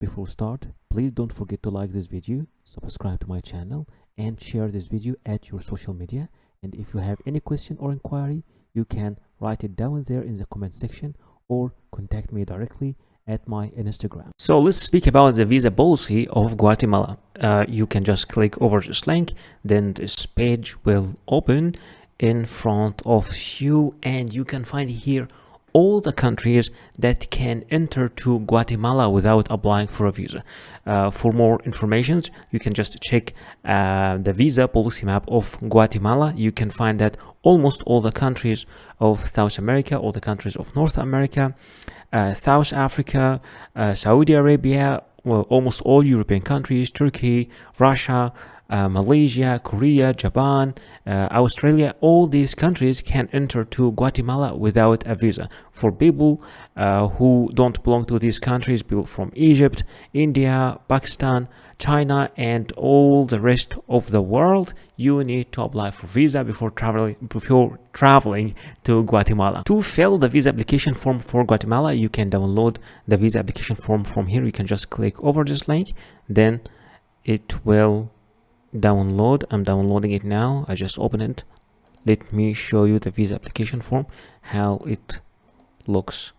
Before start, please don't forget to like this video, subscribe to my channel, and share this video at your social media. And if you have any question or inquiry, you can write it down there in the comment section or contact me directly at my Instagram. So let's speak about the visa policy of Guatemala. You can just click over this link, then this page will open in front of you, and you can find here all the countries that can enter to Guatemala without applying for a visa. For more information, you can just check the visa policy map of Guatemala. You can find that almost all the countries of South America, all the countries of North America, South Africa, Saudi Arabia, well, almost all European countries, Turkey, Russia, Malaysia, Korea, Japan, Australia, all these countries can enter to Guatemala without a visa. For people who don't belong to these countries, people from Egypt, India, Pakistan, China, and all the rest of the world, you need to apply for visa before traveling to Guatemala. To fill the visa application form for Guatemala, you can download the visa application form from here. You can just click over this link, then it will download. I'm downloading it now. I just open it. Let me show you the visa application form, how it looks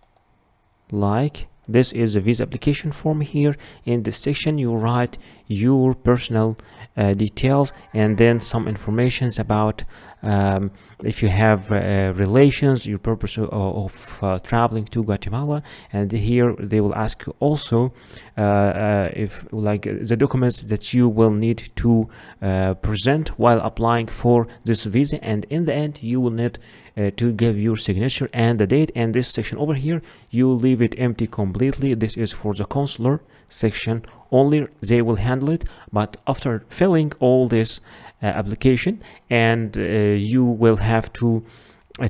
like. This is the visa application form. Here in this section you write your personal details and then some informations about if you have relations, your purpose of traveling to Guatemala. And here they will ask you also if like the documents that you will need to present while applying for this visa, and in the end you will need to give your signature and the date. And this section over here, you leave it empty completely. This is for the consular section only. They will handle it, but after filling all this application, and you will have to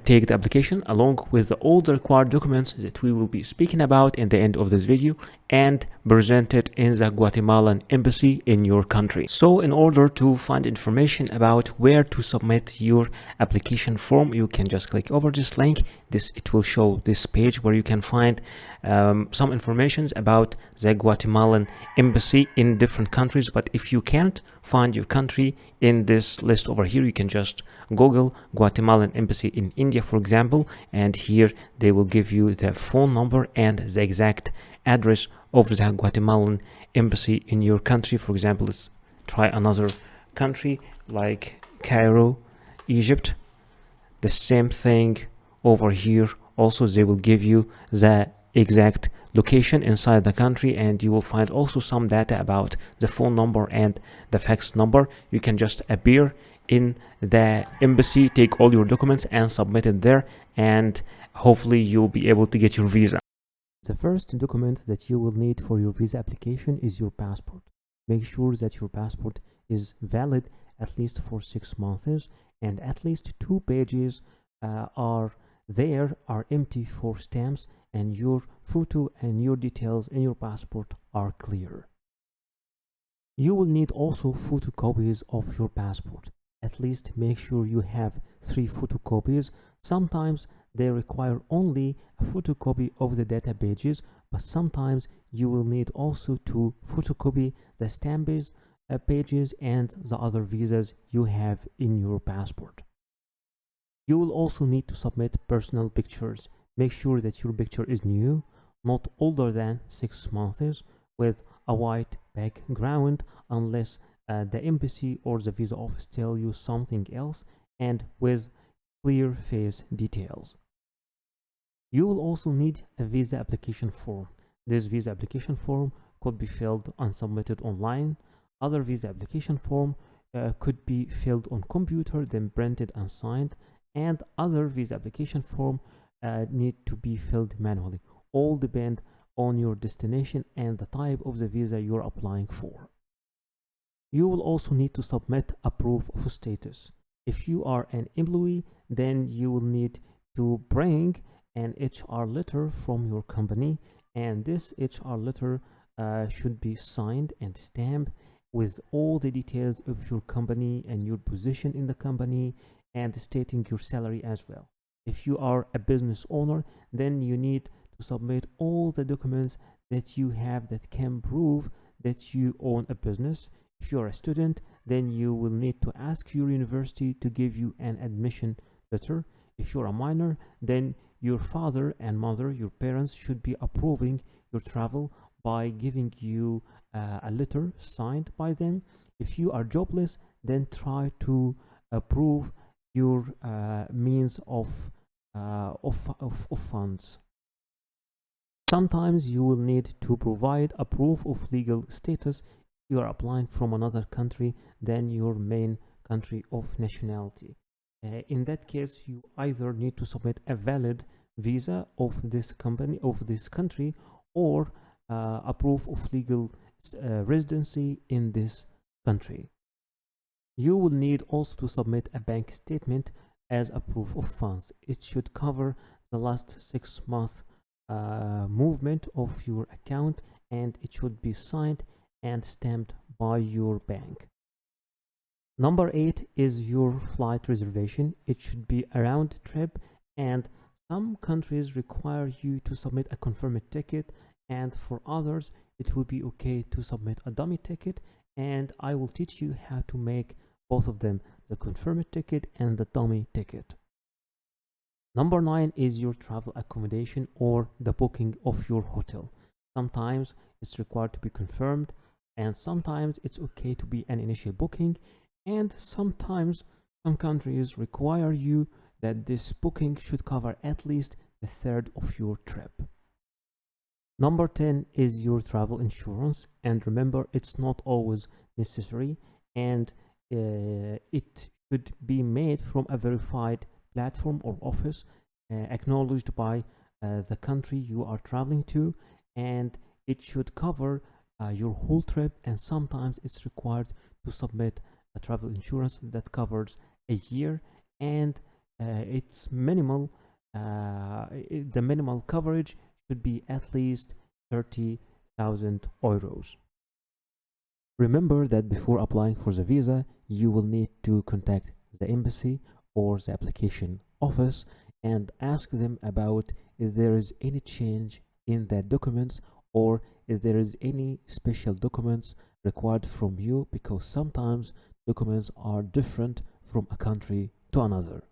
take the application along with all the required documents that we will be speaking about in the end of this video, and present it in the Guatemalan embassy in your country. So in order to find information about where to submit your application form, you can just click over this link. It will show this page where you can find some information about the Guatemalan embassy in different countries. But if you can't find your country in this list over here, you can just Google Guatemalan embassy in India, for example, and here they will give you the phone number and the exact address of the Guatemalan embassy in your country. For example, let's try another country like Cairo, Egypt. The same thing over here. Also, they will give you the exact location inside the country, and you will find also some data about the phone number and the fax number. You can just appear in the embassy, take all your documents and submit it there, and hopefully you'll be able to get your visa. The first document that you will need for your visa application is your passport. Make sure that your passport is valid at least for 6 months, and at least 2 pages are empty for stamps, and your photo and your details in your passport are clear. You will need also photocopies of your passport. At least make sure you have 3 photocopies. Sometimes they require only a photocopy of the data pages, but sometimes you will need also to photocopy the stamps pages and the other visas you have in your passport. You will also need to submit personal pictures. Make sure that your picture is new, not older than 6 months, with a white background unless the embassy or the visa office tell you something else, and with clear face details. You will also need a visa application form. This visa application form could be filled and submitted online. Other visa application form could be filled on computer, then printed and signed, and other visa application form need to be filled manually. All depend on your destination and the type of the visa you're applying for. You will also need to submit a proof of status. If you are an employee, then you will need to bring an HR letter from your company, and this HR letter should be signed and stamped with all the details of your company and your position in the company, and stating your salary as well. If you are a business owner, then you need to submit all the documents that you have that can prove that you own a business. If you're a student, then you will need to ask your university to give you an admission letter. If you're a minor, then your father and mother, your parents, should be approving your travel by giving you a letter signed by them. If you are jobless, then try to approve your means of funds. Sometimes you will need to provide a proof of legal status if you are applying from another country than your main country of nationality. In that case, you either need to submit a valid visa of this country, or a proof of legal residency in this country. You will need also to submit a bank statement as a proof of funds. It should cover the last 6 months movement of your account, and it should be signed and stamped by your bank. Number 8 is your flight reservation. It should be a round trip, and some countries require you to submit a confirmed ticket, and for others it will be okay to submit a dummy ticket, and I will teach you how to make both of them, the confirmed ticket and the dummy ticket. Number 9 is your travel accommodation or the booking of your hotel. Sometimes it's required to be confirmed, and sometimes it's okay to be an initial booking, and sometimes some countries require you that this booking should cover at least a third of your trip. Number 10 is your travel insurance, and remember, it's not always necessary, and it should be made from a verified platform or office acknowledged by the country you are traveling to, and it should cover your whole trip, and sometimes it's required to submit a travel insurance that covers a year, and it's minimal. The minimal coverage should be at least 30,000 euros. Remember that before applying for the visa, you will need to contact the embassy or the application office and ask them about if there is any change in the documents, or if there is any special documents required from you, because sometimes documents are different from a country to another.